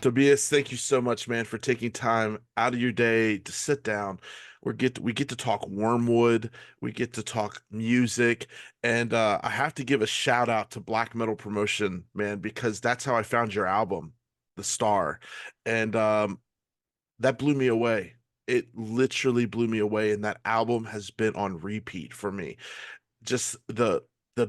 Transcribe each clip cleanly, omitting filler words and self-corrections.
Tobias, thank you so much, man, for taking time out of your day to sit down. We get to talk Wormwood, we get to talk music, and I have to give a shout out to Black Metal Promotion, man, because that's how I found your album, The Star, and that blew me away. It literally blew me away, and that album has been on repeat for me. Just the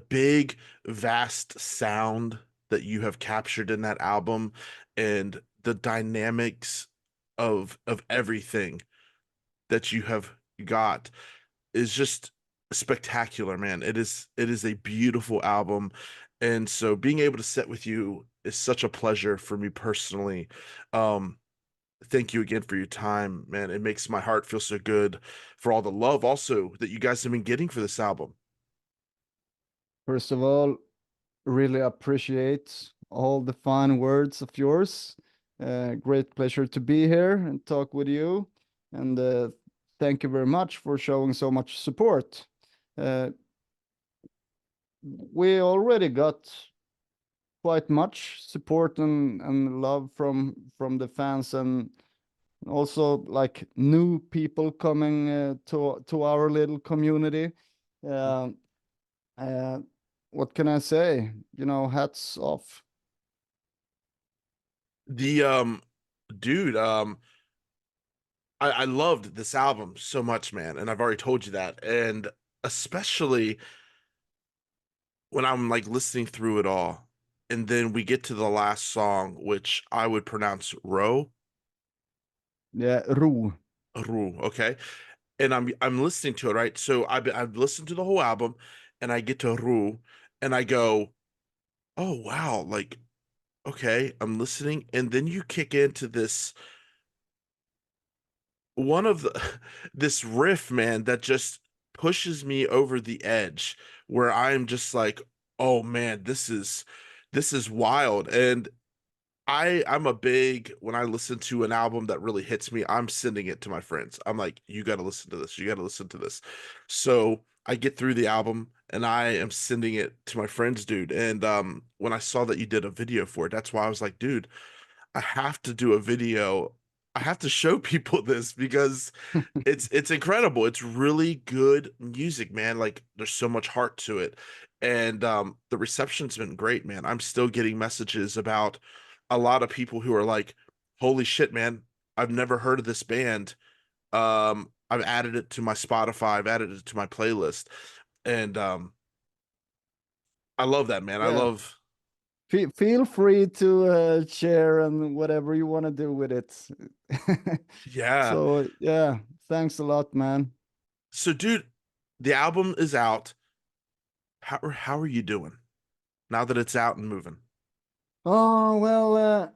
big, vast sound that you have captured in that album and the dynamics of everything that you have got is just spectacular, man. It is a beautiful album. And so being able to sit with you is such a pleasure for me personally. Um, Thank you again for your time, man. It makes my heart feel so good for all the love also that you guys have been getting for this album. First of all, really appreciate all the fine words of yours. Great pleasure to be here and talk with you. And thank you very much for showing so much support. Uh, we already got quite much support and love from the fans, and also like new people coming to our little community. Uh, uh, what can I say? Hats off. The dude, I loved this album so much, man, and I've already told you that. And especially when I'm like listening through it all, and then we get to the last song, which I would pronounce Ro, Yeah, Ro. Ru, okay? And I'm listening to it, right? So I've listened to the whole album, and I get to Ru, and I go, oh wow, like okay, I'm listening, and then you kick into this one of the this riff, man, that just pushes me over the edge where I'm just like, oh man, this is wild. And I'm a big when I listen to an album that really hits me, I'm sending it to my friends. I'm like, you got to listen to this. You got to listen to this. So I get through the album and I am sending it to my friends, dude. And when I saw that you did a video for it, that's why I was like, dude, I have to do a video. I have to show people this because it's incredible. It's really good music, man. Like there's so much heart to it. And the reception's been great, man. I'm still getting messages about a lot of people who are like, "Holy shit, man. I've never heard of this band. I've added it to my Spotify, I've added it to my playlist." And I love that, man. I Yeah. love Feel free to share and whatever you want to do with it. yeah. So yeah, thanks a lot, man. So dude, the album is out. How are you doing now that it's out and moving? Oh well,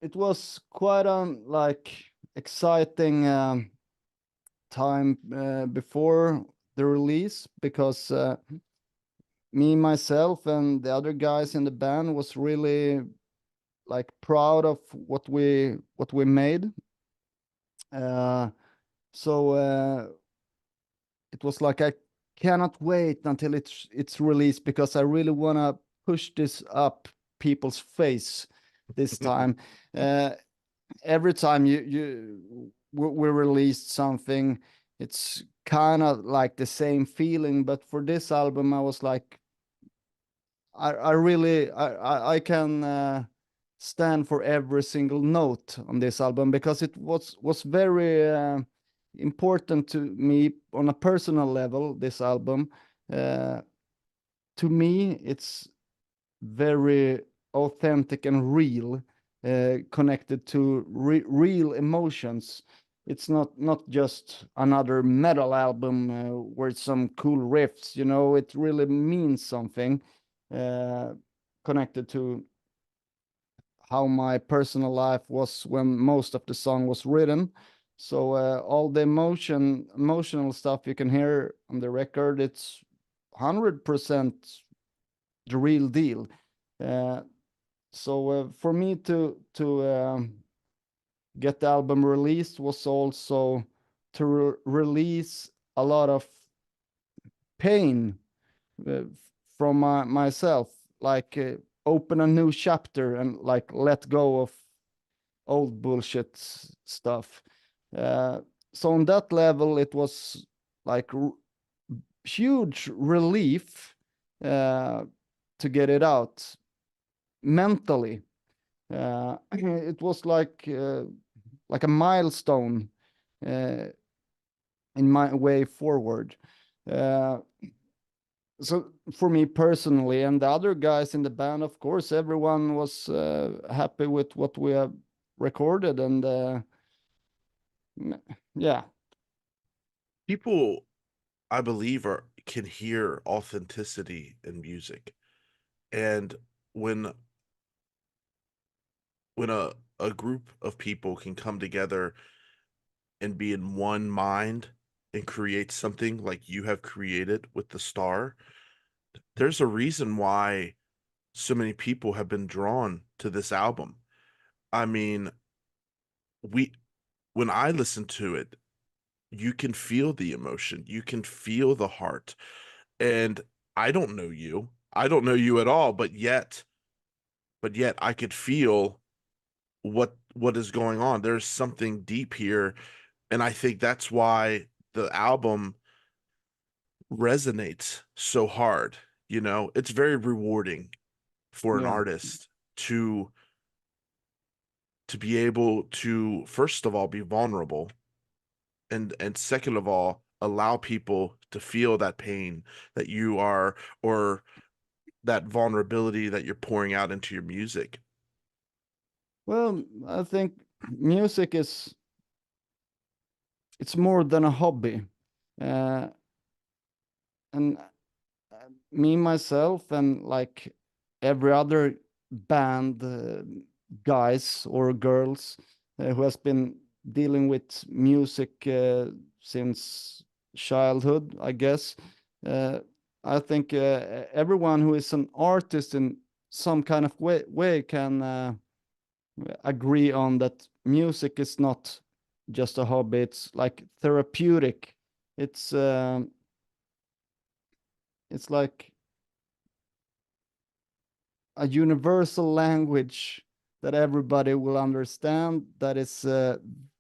it was quite like exciting time before the release, because me myself and the other guys in the band was really like proud of what we made. Uh, so it was like I cannot wait until it's released, because I really want to push this up people's face this time. Uh, every time we released something, it's kind of like the same feeling. But for this album, I was like, I really I can stand for every single note on this album, because it was very important to me on a personal level. This album, uh, to me, it's very authentic and real, connected to real emotions. It's not just another metal album where it's some cool riffs. It really means something, uh, connected to how my personal life was when most of the song was written. So all the emotional stuff you can hear on the record, it's 100% the real deal. Uh, so for me to get the album released was also to release a lot of pain uh, from myself. Like open a new chapter and like let go of old bullshit stuff. Uh, so on that level, it was like huge relief to get it out mentally. It was like a milestone uh, in my way forward. Uh, so for me personally, and the other guys in the band, of course, everyone was happy with what we have recorded, and yeah, People, I believe, are can hear authenticity in music. And when when a group of people can come together and be in one mind and create something like you have created with the star, there's a reason why so many people have been drawn to this album. I mean, we when I listen to it, you can feel the emotion, you can feel the heart. And I don't know you. I don't know you at all, but yet I could feel what is going on. There's something deep here, and I think that's why the album resonates so hard. It's very rewarding for an yeah. artist to to be able to, first of all, be vulnerable, and second of all, allow people to feel that pain that you are, or that vulnerability that you're pouring out into your music. Well, I think music is it's more than a hobby, uh, and me myself and like every other band guys or girls who has been dealing with music since childhood, I guess. uh, I think everyone who is an artist in some kind of way can agree on that music is not just a hobby, it's like therapeutic. It's like a universal language that everybody will understand, that is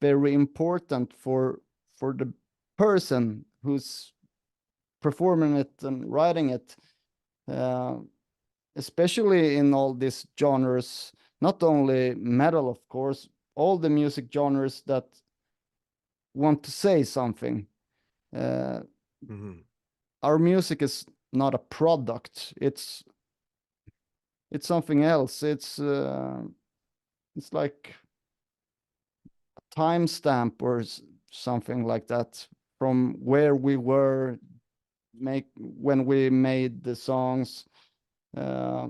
very important for the person who's performing it and writing it, uh, especially in all these genres, not only metal, of course, all the music genres that want to say something. uh, Mhm. our music is not a product, it's something else. It's like timestamp or something like that from where we were make when we made the songs. Uh,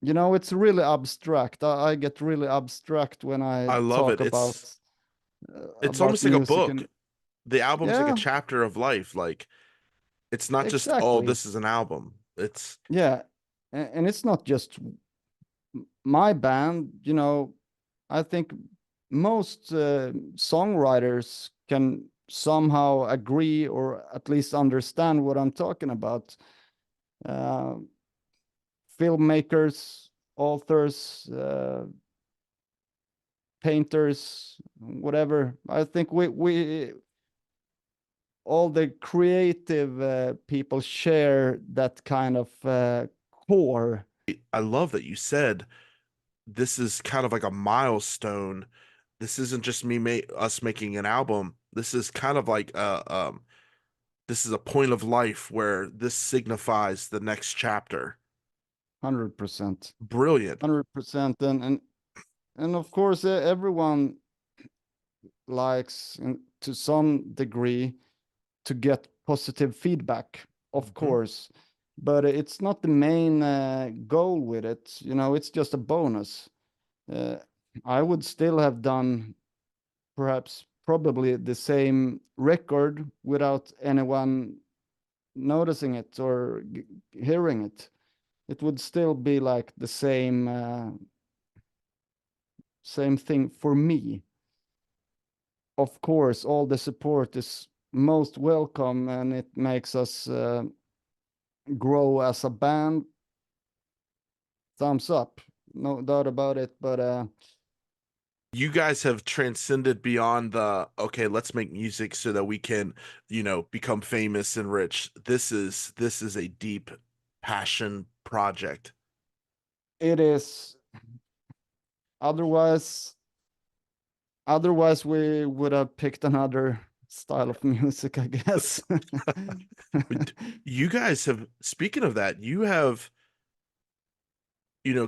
it's really abstract. I get really abstract when I I love talk it. It's about almost like a music, book. and The album's like a yeah, chapter of life. Like, it's not just, oh, exactly. this is an album. It's Yeah, and it's not just my band. I think most songwriters can somehow agree or at least understand what I'm talking about. Uh, Filmmakers, authors, painters, whatever. I think we all the creative people share that kind of core. I love that you said this is kind of like a milestone. This isn't just us making an album. This is kind of like this is a point of life where this signifies the next chapter. 100%. Brilliant. 100%. And of course, everyone likes to some degree to get positive feedback, of Mhm. course, but it's not the main goal with it. It's just a bonus. uh, I would still have done perhaps probably the same record without anyone noticing it or hearing it. It would still be like the same thing for me. Of course, all the support is most welcome, and it makes us grow as a band thumbs up, no doubt about it. But You guys have transcended beyond the, okay, let's make music so that we can, become famous and rich. This is a deep passion project. it is otherwise otherwise we would have picked another style of music, I guess. But you guys have, speaking of that, you have,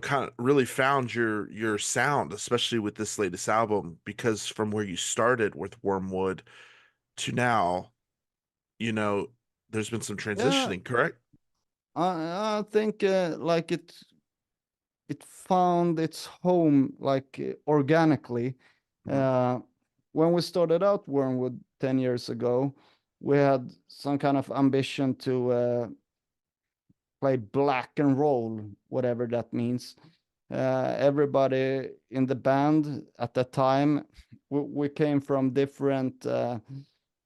kind of really found your sound, especially with this latest album, because from where you started with Wormwood to now, you know, there's been some Yeah, transitioning, correct? I think like it found its home like organically. Hmm. Uh, when we started out Wormwood 10 years ago, we had some kind of ambition to play black and roll, whatever that means. Everybody in the band at that time, we came from different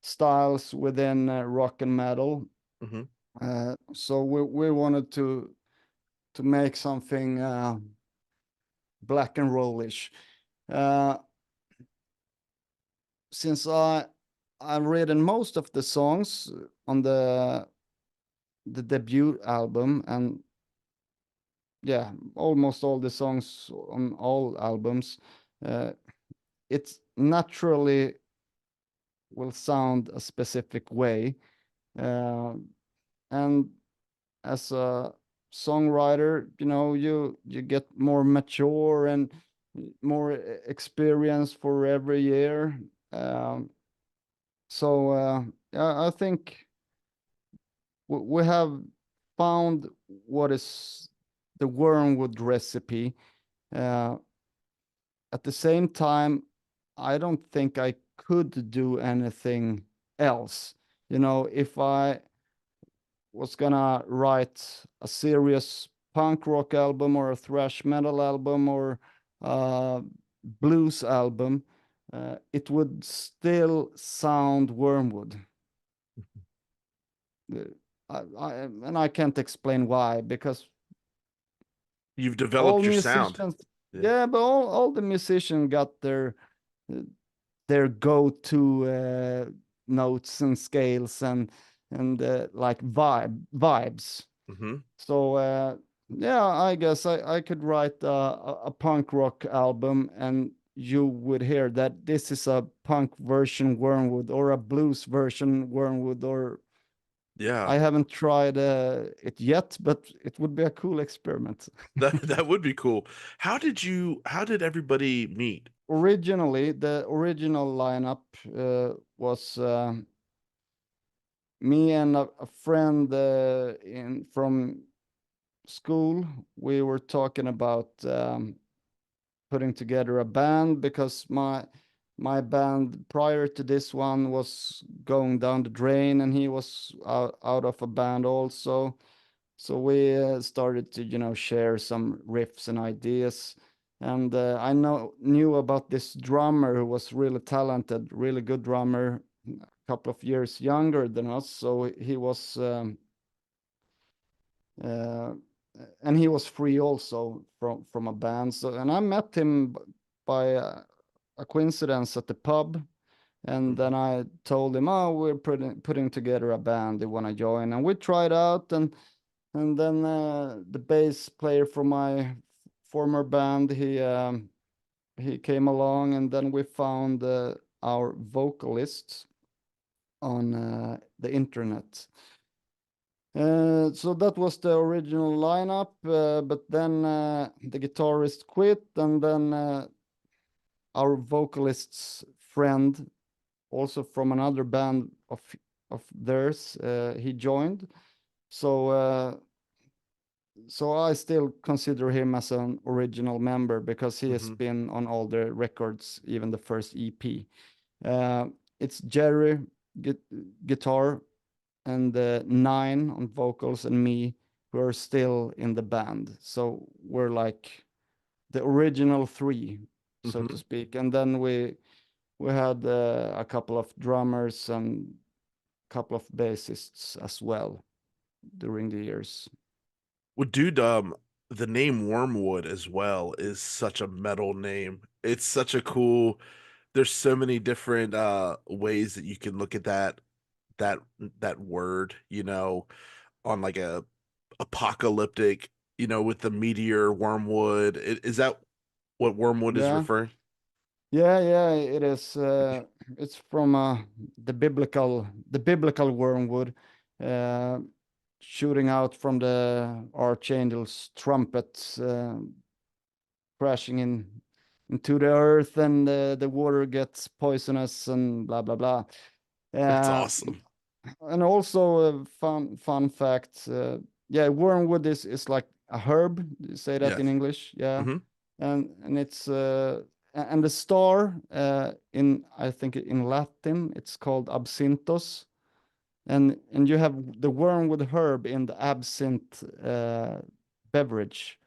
styles within rock and metal. Hmm. So we wanted to make something black and rollish. Uh, since I've written most of the songs on the debut album, and yeah, almost all the songs on all albums, uh, it naturally will sound a specific way. Uh, and as a songwriter, you get more mature and more experience for every year. Um, so yeah, I think we have found what is the wormwood recipe. Uh, at the same time, I don't think I could do anything else. If I was gonna write a serious punk rock album or a thrash metal album or a blues album, it would still sound Wormwood. Uh, and I can't explain why, because You've all developed your sound. musicians, Yeah. yeah, but all the musicians got uh, their go-to notes and scales and like vibes. Hmm. So yeah, I guess I could write a punk rock album, and you would hear that this is a punk version Wormwood or a blues version Wormwood. Or Yeah. I haven't tried it yet, but it would be a cool experiment. That would be cool. How did everybody meet? Originally, the original lineup was me and a friend in from school. We were talking about putting together a band, because my band prior to this one was going down the drain, and he was out of a band also. So we started to share some riffs and ideas. And I knew about this drummer who was really talented, really good drummer, a couple of years younger than us. So he was uh, and he was free also from a band. So, and I met him by a coincidence at the pub, and Hmm. then I told him, "Oh, we're putting together a band. Do you want to join?" And we tried out, and then the bass player from my former band, he came along, and then we found our vocalist on the internet. So that was the original lineup, but then the guitarist quit, and then our vocalist's friend, also from another band of theirs, he joined. So so I still consider him as an original member, because he has Hmm. been on all the records, even the first EP. Uh, it's Jerry gu guitar, and Nine on vocals, and me, who are still in the band. So we're like the original three, so to Hmm. speak. And then we had a couple of drummers and a couple of bassists as well during the years. Well, dude, the name Wormwood as well is such a metal name. It's such a cool, there's so many different ways that you can look at that that word, on like a apocalyptic, with the meteor wormwood. Is that what wormwood is Yeah, referring? yeah, it is. It's from the biblical wormwood, uh, shooting out from the archangel's trumpet, crashing into the earth, and the water gets poisonous and blah blah blah. That's Uh, awesome. and also a fun fact. Yeah, wormwood is like a herb. You say that in Yes. English, yeah. Hmm. And it's and the star in I think in Latin it's called absinthos, and you have the wormwood herb in the absinthe beverage.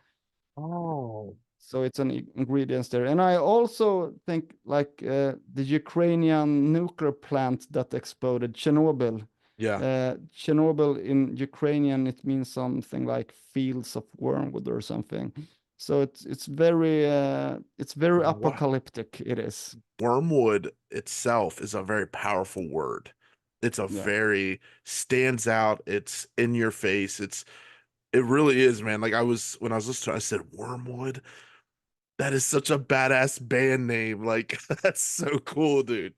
Oh. So it's an ingredients there. And I also think like the Ukrainian nuclear plant that exploded, Chernobyl. Yeah. Chernobyl in Ukrainian it means something like fields of wormwood or something. So it's very What? apocalyptic. It is. Wormwood itself is a very powerful word. It's a Yeah. very stands out. It's in your face. It really is, man. Like when I was listening, I said Wormwood. That is such a badass band name. Like that's so cool, dude.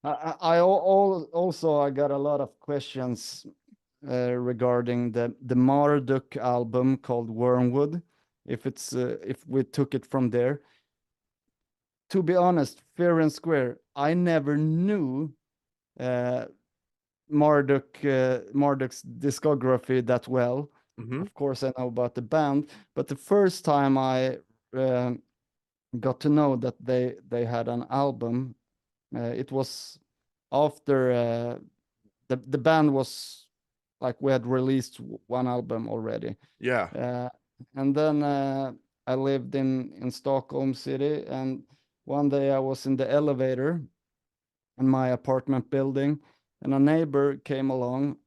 Also I got a lot of questions regarding the Marduk album called Wormwood. If we took it from there, to be honest, fair and square, I never knew uh, Marduk's discography that well. Hmm. Of course, I know about the band, but the first time I uh, got to know that they had an album, it was after the band was like we had released one album already. Yeah. Uh, and then I lived in Stockholm city, and one day I was in the elevator in my apartment building, and a neighbor came along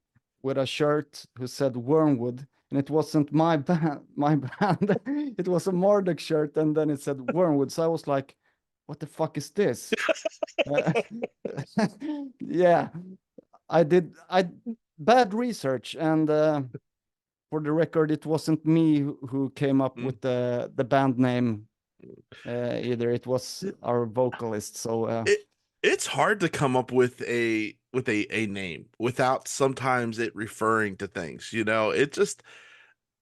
with a shirt who said Wormwood, and it wasn't my band, my brand. It was a Marduk shirt, and then it said Wormwood. So I was like, "What the fuck is this?" Uh, yeah, I bad research, and for the record, it wasn't me who came up Mm. with the band name either. It was our vocalist. So It it's hard to come up with a name without sometimes it referring to things, It just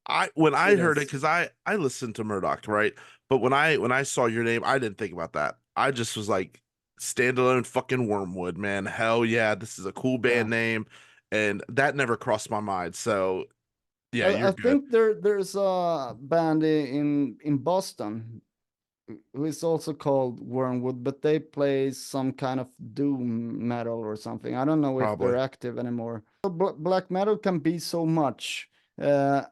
I when I it heard it is. because I listened to Murdoch, right? But when I saw your name, I didn't think about that. I just was like standalone fucking Wormwood, man. Hell yeah, this is a cool Yeah. band name, and that never crossed my mind. So yeah, you're I good. think there's a band in Boston who is also called Wormwood, but they play some kind of doom metal or something. I don't know if they're Probably. active anymore. Black metal can be so much. Uh,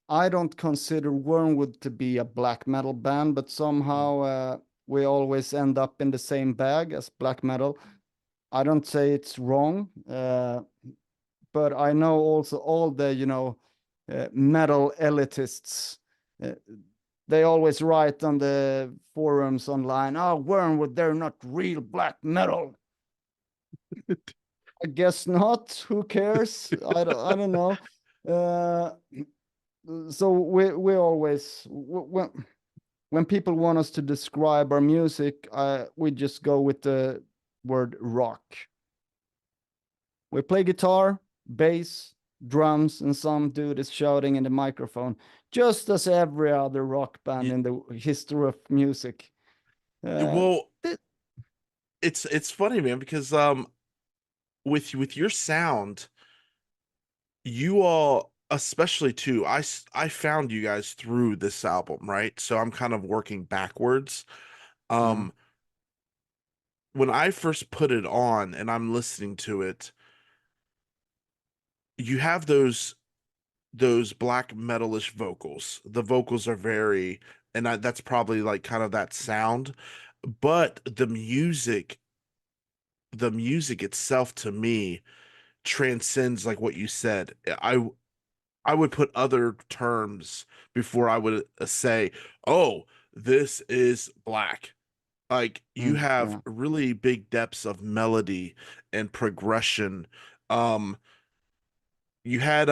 I don't consider Wormwood to be a black metal band, but Mm. somehow we always end up in the same bag as black metal. I don't say it's wrong, but I know also all the metal elitists. Uh, they always write on the forums online, "Oh, Wormwood, they're not real black metal." I guess not. Who cares? I don't know. Uh, so we always when people want us to describe our music, we just go with the word rock. We play guitar, bass, drums, and some dude is shouting in the microphone, just as every other rock band Y- in the history of music. Uh, Well, th- it's funny, man, because with your sound, you all especially too, I found you guys through this album, right? So I'm kind of working backwards. yeah, Um, when I first put it on and I'm listening to it, you have those black metalish vocals. The vocals are very, and that's probably like kind of that sound, but the music itself to me transcends like what you said. I would put other terms before I would say, "Oh, this is Black." Like you have Yeah. really big depths of melody and progression. Um, you had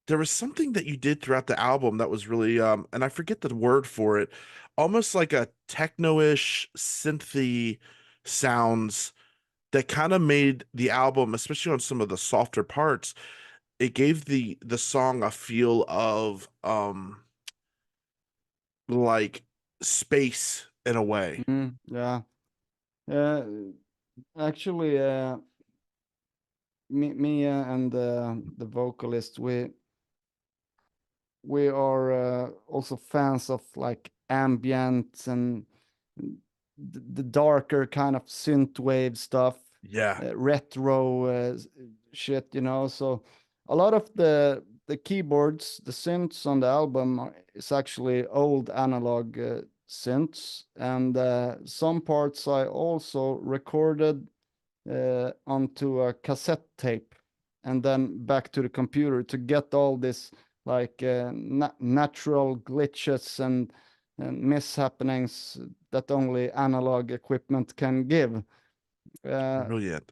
there was something that you did throughout the album that was really and I forget the word for it, almost like a techno-ish synthy sounds that kind of made the album, especially on some of the softer parts, it gave the song a feel of like space in a way. Yeah. Uh, Actually, me and the vocalist, we are also fans of like ambient and the darker kind of synthwave stuff, Yeah, retro shit, you know. So a lot of the keyboards, the synths on the album is actually old analog synths, and some parts I also recorded onto a cassette tape and then back to the computer to get all this like natural glitches and mishappenings that only analog equipment can give. Uh, brilliant.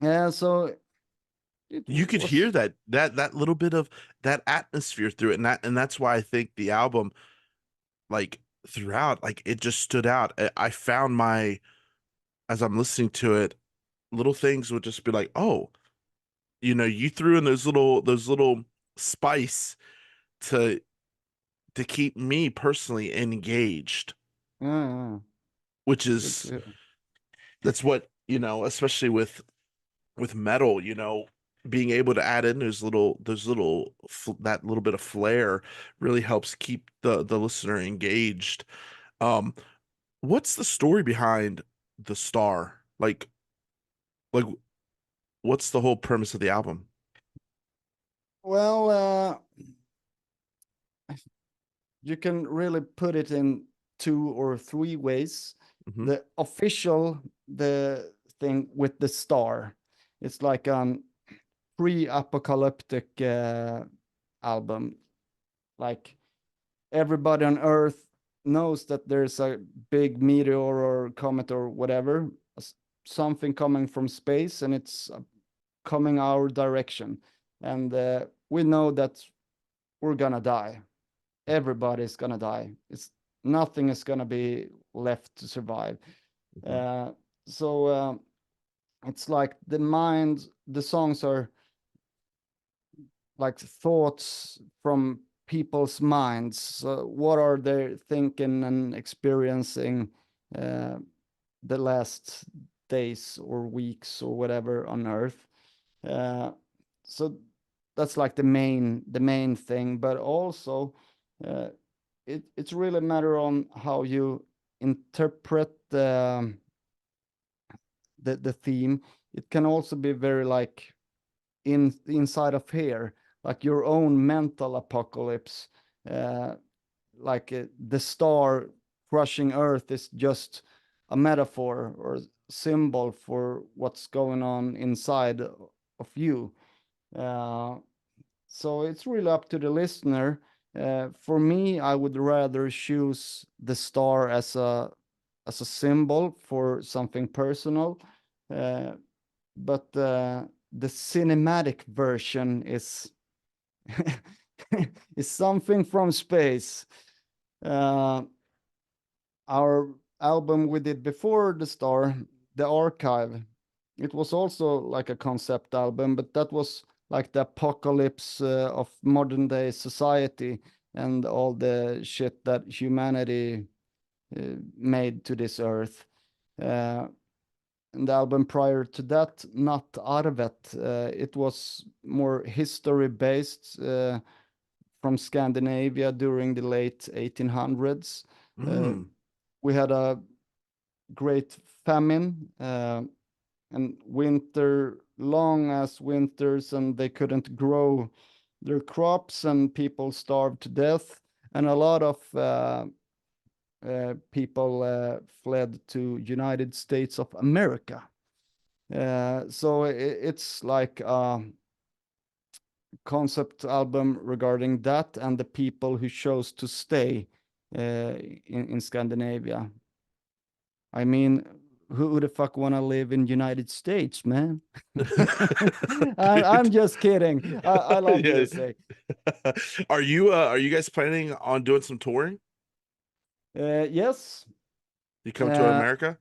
yeah, so it You could hear was. that little bit of that atmosphere through it, and that's why I think the album, like throughout, like it just stood out. I found my as I'm listening to it, little things would just be like, oh, you threw in those little spice to keep me personally engaged, Yeah, which good to is hear. that's what, especially with metal, being able to add in that little bit of flair really helps keep the listener engaged. Um, what's the story behind the star? Like what's the whole premise of the album? Well, you can really put it in two or three ways. Hmm. The official, the thing with the star, it's like an pre-apocalyptic album. Like everybody on Earth knows that there's a big meteor or comet or whatever, something coming from space, and it's coming our direction, and we know that we're gonna die. Everybody's gonna die. It's nothing is gonna be left to survive. Hmm. Uh, so it's like the songs are like thoughts from people's minds. So what are they thinking and experiencing uh, the last days or weeks or whatever on Earth? Uh, so that's like the main thing, but also uh, it's really a matter on how you interpret the theme. It can also be very like inside of here, like your own mental apocalypse. Uh, like the star crushing Earth is just a metaphor or symbol for what's going on inside of you. Uh, so it's really up to the listener. For me, I would rather choose the star as a symbol for something personal. Uh, but the cinematic version is is something from space. Uh, our album we did before the star, the archive, it was also like a concept album, but that was like the apocalypse of modern day society and all the shit that humanity made to this earth. Uh, and the album prior to that, not Arvet. It was more history based from Scandinavia during the late 1800s. Uh, Mm. we had a great famine and long as winters, and they couldn't grow their crops, and people starved to death. And a lot of people fled to United States of America. So it's like concept album regarding that and the people who chose to stay in Scandinavia. I mean, who the fuck wanna live in United States, man? I'm Dude. just kidding. I love Yeah. USA. Are you guys planning on doing some touring? Yes, You come to uh, America?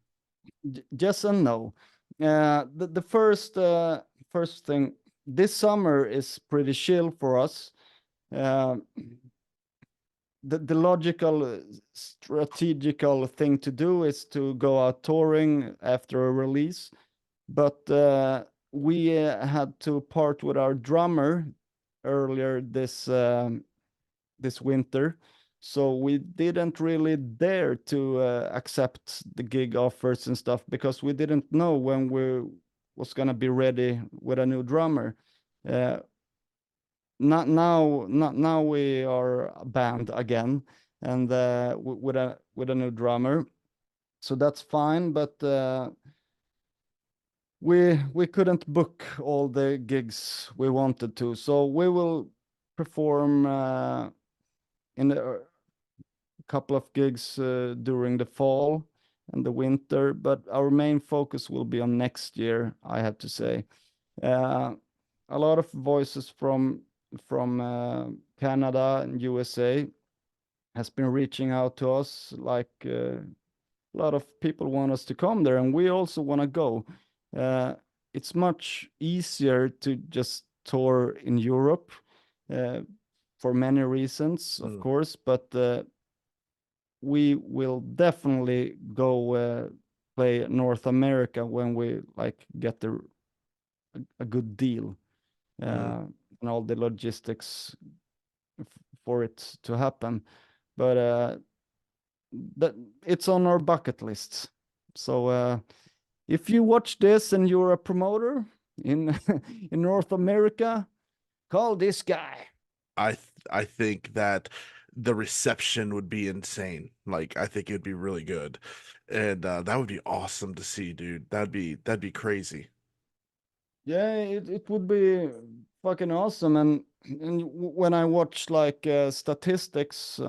yes and no. The first thing, this summer is pretty chill for us. Uh, the logical, strategical thing to do is to go out touring after a release, but we had to part with our drummer earlier this winter, so we didn't really dare to accept the gig offers and stuff because we didn't know when we was gonna be ready with a new drummer. Uh, not now we are a band again, and with a new drummer, so that's fine. But we couldn't book all the gigs we wanted to, so we will perform in a couple of gigs during the fall and the winter, but our main focus will be on next year, I have to say. Uh, a lot of voices from Canada and USA has been reaching out to us. Like a lot of people want us to come there, and we also want to go. Uh, it's much easier to just tour in Europe uh, for many reasons, of Mm, course, but we will definitely go play North America when we like get a good deal mm. and all the logistics for it to happen. But that it's on our bucket list. So if you watch this and you're a promoter in in North America, call this guy. I think that the reception would be insane. Like I think it would be really good. And that would be awesome to see, dude. That'd be crazy. Yeah, it would be fucking awesome. And when I watch like statistics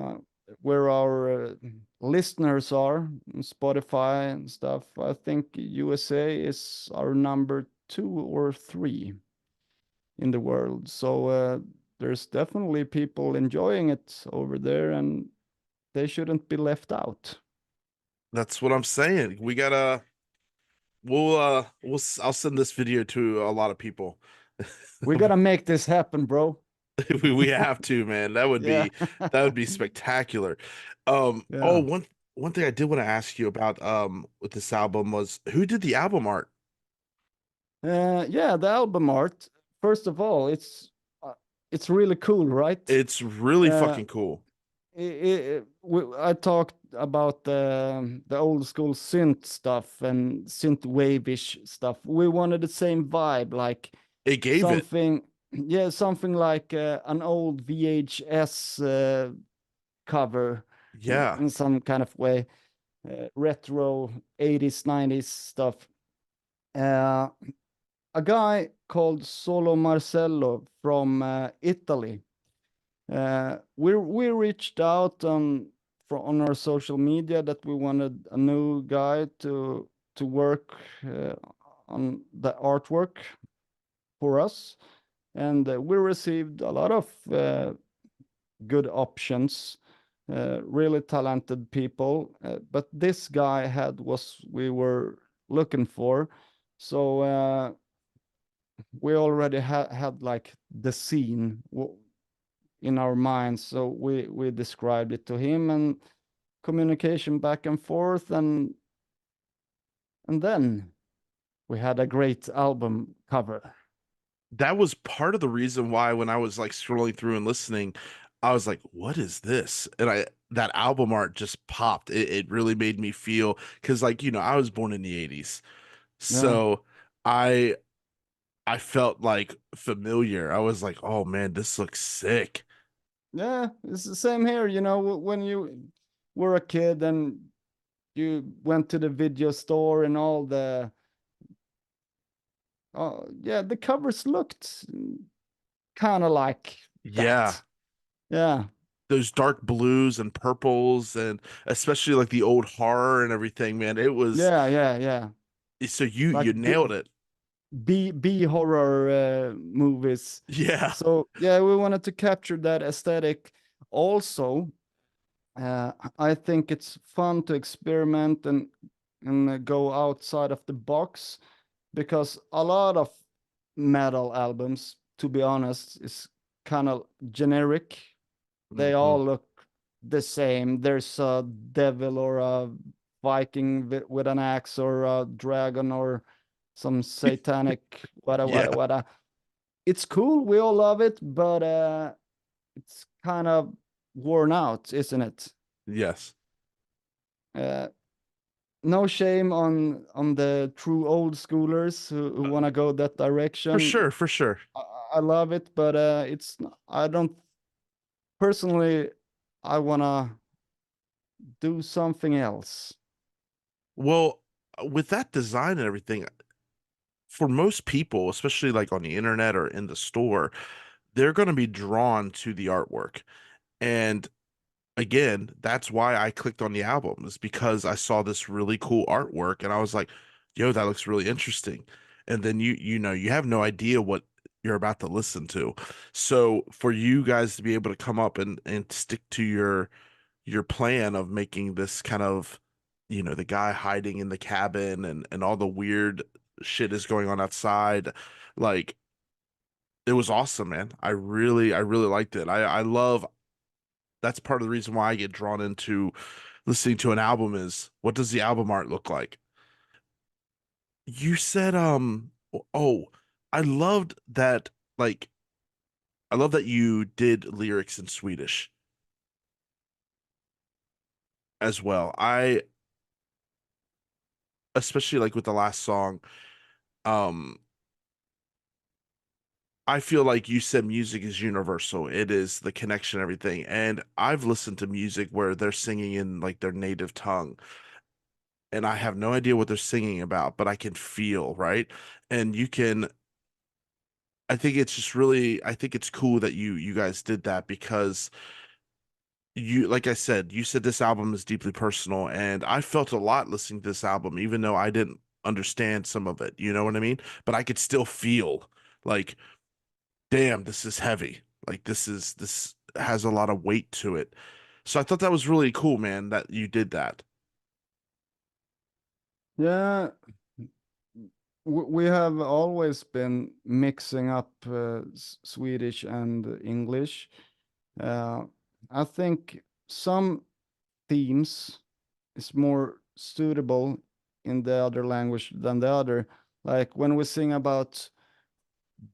where our listeners are on Spotify and stuff, I think USA is our number 2 or 3 in the world. So there's definitely people enjoying it over there, and they shouldn't be left out. That's what I'm saying. We gotta I'll send this video to a lot of people. We gotta make this happen, bro. We have to, man. Yeah. That would be spectacular. Oh, Yeah. one thing I did want to ask you about with this album was who did the album art? Yeah, the album art. First of all, it's really cool, right? It's really Uh, fucking cool. I talked about the old school synth stuff and synth wave-ish stuff. We wanted the same vibe, like It gave it. something, yeah, something like an old VHS cover Yeah. in some kind of way, retro 80s, 90s stuff. Uh, a guy called Solo Marcello from Italy. We reached out on our social media that we wanted a new guy to work on the artwork for us, and we received a lot of good options. Really talented people, but this guy had what we were looking for. So we already had like the scene in our minds, so we described it to him, and communication back and forth, and then we had a great album cover. That was part of the reason why when I was like scrolling through and listening, I was like, what is this? And I that album art just popped. It really made me feel because like, I was born in the 80s. Yeah, So I I felt like familiar. I was like, oh man, this looks sick. yeah, it's the same here. You know, when you were a kid and you went to the video store and all the, oh yeah, the covers looked kind of like Yeah. that. Yeah, Those dark blues and purples and especially like the old horror and everything, man. It was yeah, yeah, yeah. so you Like nailed it. B horror movies. Yeah. So yeah, we wanted to capture that aesthetic. Also, I think it's fun to experiment and go outside of the box because a lot of metal albums, to be honest, is kind of generic. They Hmm. all look the same. There's a devil or a Viking with an axe or a dragon or some satanic Yeah. wada. It's cool. We all love it, but it's kind of worn out, isn't it? Yes. Uh, no shame on the true old schoolers who want to go that For direction. sure, for sure. I, I love it, but I don't personally. I want to do something else. Well, with that design and everything, for most people, especially like on the internet or in the store, they're going to be drawn to the artwork. And again, that's why I clicked on the album, is because I saw this really cool artwork and I was like, yo, that looks really interesting. And then you have no idea what you're about to listen to. So for you guys to be able to come up and stick to your plan of making this kind of, the guy hiding in the cabin and all the weird shit is going on outside, like it was awesome, man. I really liked it. I love that's part of the reason why I get drawn into listening to an album is what does the album art look like? You said oh, I loved that like I love that you did lyrics in Swedish as well. I especially like with the last song, um I feel like you said music is universal. It is the connection, everything. And I've listened to music where they're singing in like their native tongue. And I have no idea what they're singing about, but I can feel, right? And you can, I think it's just really, I think it's cool that you guys did that because like I said, you said this album is deeply personal, and I felt a lot listening to this album, even though I didn't understand some of it. You know what I mean? But I could still feel like, damn, this is heavy. Like this has a lot of weight to it. So I thought that was really cool, man, that you did that. Yeah, we have always been mixing up Swedish and English. Uh, I think some themes is more suitable in the other language than the other. Like when we sing about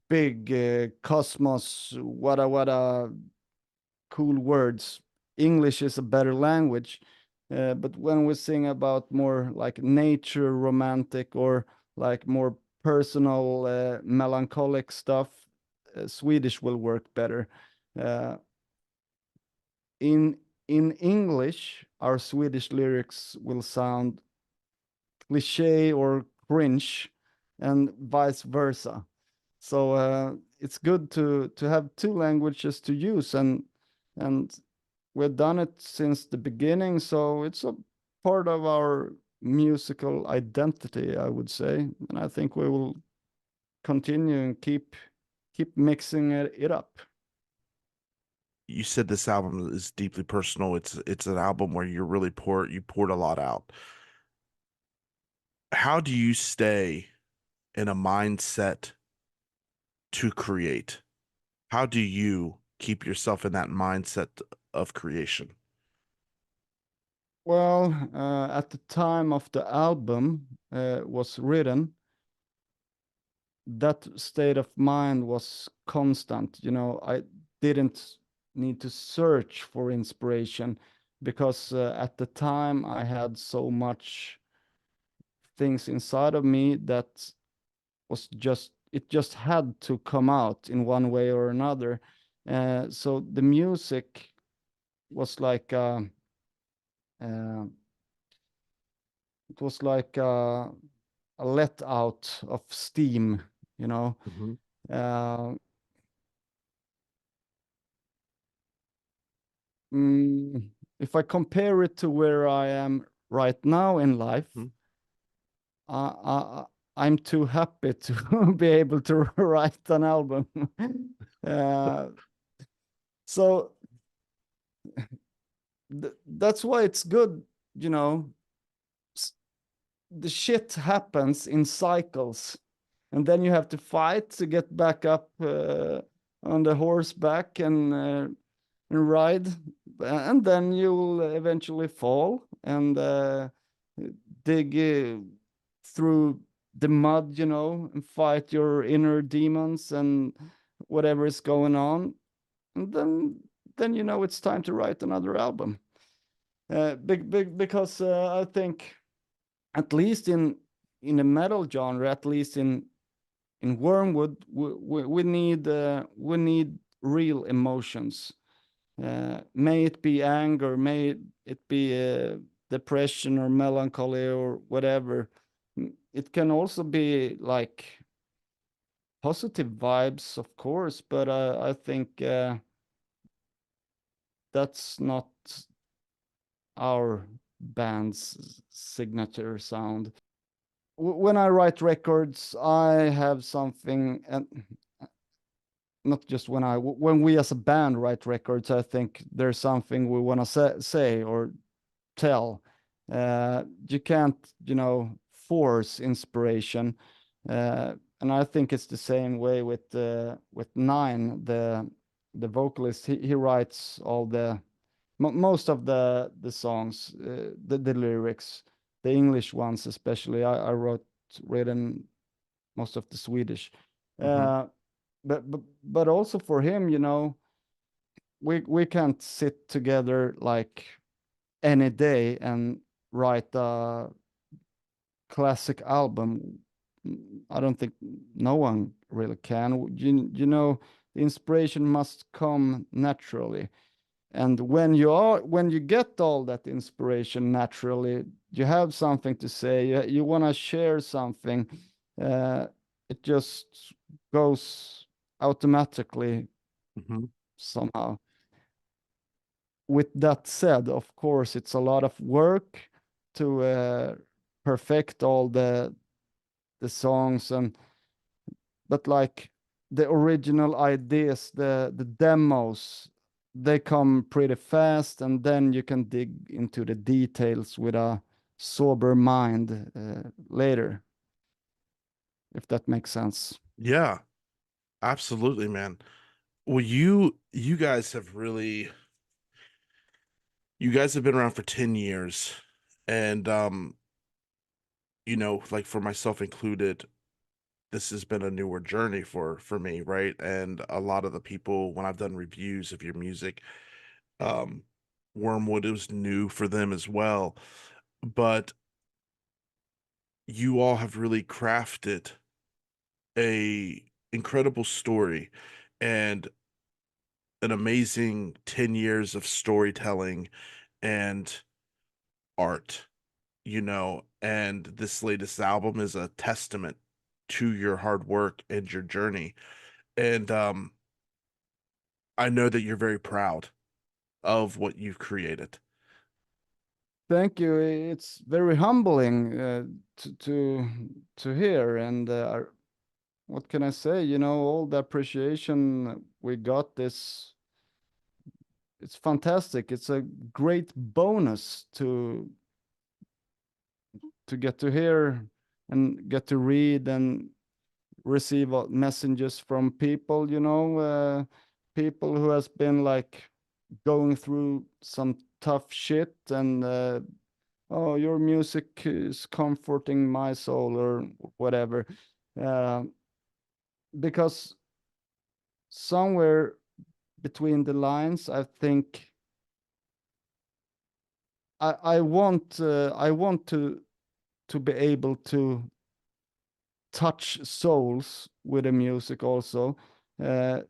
big cosmos, wada cool words. English is a better language, but when we sing about more like nature, romantic, or like more personal, melancholic stuff, Swedish will work better. Uh, in in English, our Swedish lyrics will sound cliche or cringe, and vice versa. So it's good to have two languages to use, and we've done it since the beginning. So it's a part of our musical identity, I would say, and I think we will continue and keep mixing it up. You said this album is deeply personal. It's an album where you poured a lot out. How do you stay in a mindset to create? How do you keep yourself in that mindset of creation? Well, at the time of the album was written, that state of mind was constant. I didn't need to search for inspiration because at the time I had so much things inside of me that it just had to come out in one way or another. So the music was like uh, it was like a let out of steam, you know. Mhm. Uh, if I compare it to where I am right now in life, Mhm. I, I'm too happy to be able to write an album. uh, so that's why it's good, you know. The shit happens in cycles, and then you have to fight to get back up on the horseback and ride, and then you'll eventually fall and dig through the mud, you know, and fight your inner demons and whatever is going on, and then you know it's time to write another album. Because I think, at least in the metal genre, at least in Wormwood, we need real emotions. May it be anger, may it be depression or melancholy or whatever. It can also be like positive vibes, of course, but I think that's not our band's signature sound. When I write records, I have something, and not just when we as a band write records, I think there's something we want to say or tell. You can't, you know, force inspiration, and I think it's the same way with Nine, the vocalist. He writes all the most of the songs, the lyrics, the English ones especially. I written most of the Swedish. Mhm. Uh, but also for him, you know, we can't sit together like any day and write a classic album. I don't think no one really can. You know, the inspiration must come naturally. And when you get all that inspiration naturally, you have something to say, you want to share something, uh, it just goes automatically Mhm. somehow. With that said, of course, it's a lot of work to perfect all the songs, and but like the original ideas, the demos, they come pretty fast, and then you can dig into the details with a sober mind later, if that makes sense. Yeah, absolutely, man. Well, you guys have really you guys have been around for 10 years, and you know, like for myself included, this has been a newer journey for me, right? And a lot of the people, when I've done reviews of your music, um Wormwood, is new for them as well. But you all have really crafted a incredible story and an amazing 10 years of storytelling and art, you know, and this latest album is a testament to your hard work and your journey. And I know that you're very proud of what you've created. Thank you. It's very humbling to hear, and what can I say? You know, all the appreciation we got this, it's fantastic. It's a great bonus to get to hear and get to read and receive messages from people, you know, people who has been like going through some tough shit, and oh, your music is comforting my soul or whatever. Uh, because somewhere between the lines, I think I want to be able to touch souls with the music also,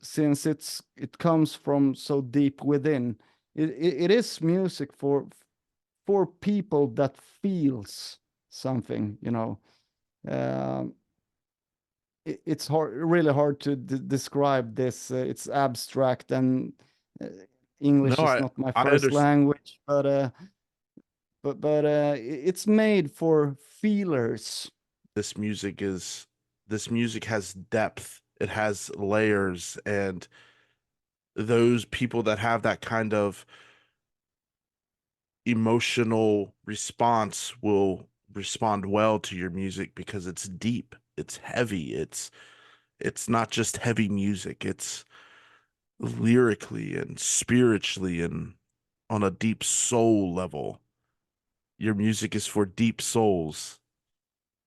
since it comes from so deep within. It is music for people that feels something, you know. Um, it's hard, really hard to describe this. It's abstract, and uh, English No, is not my I first understand. language, but it's made for feelers. This music is this music has depth. It has layers, and those people that have that kind of emotional response will respond well to your music because it's deep, it's heavy, it's not just heavy music, it's lyrically and spiritually and on a deep soul level. Your music is for deep souls.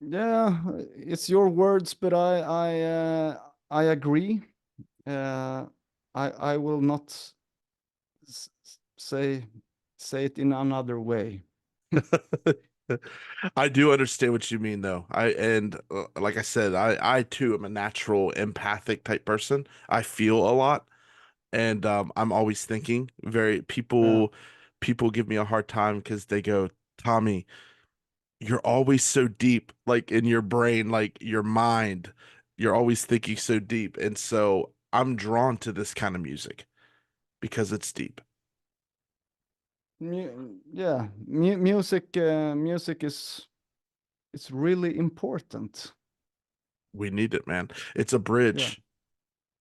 Yeah, it's your words, but I agree. Uh, I will not s- say it in another way. I do understand what you mean though. Like I said, I too am a natural empathic type person. I feel a lot, and I'm always thinking. Very Yeah. people give me a hard time because they go, Tommy, you're always so deep, like in your brain, like your mind. You're always thinking so deep, and so I'm drawn to this kind of music because it's deep. Yeah, music is it's really important. We need it, man. It's a Yeah. bridge.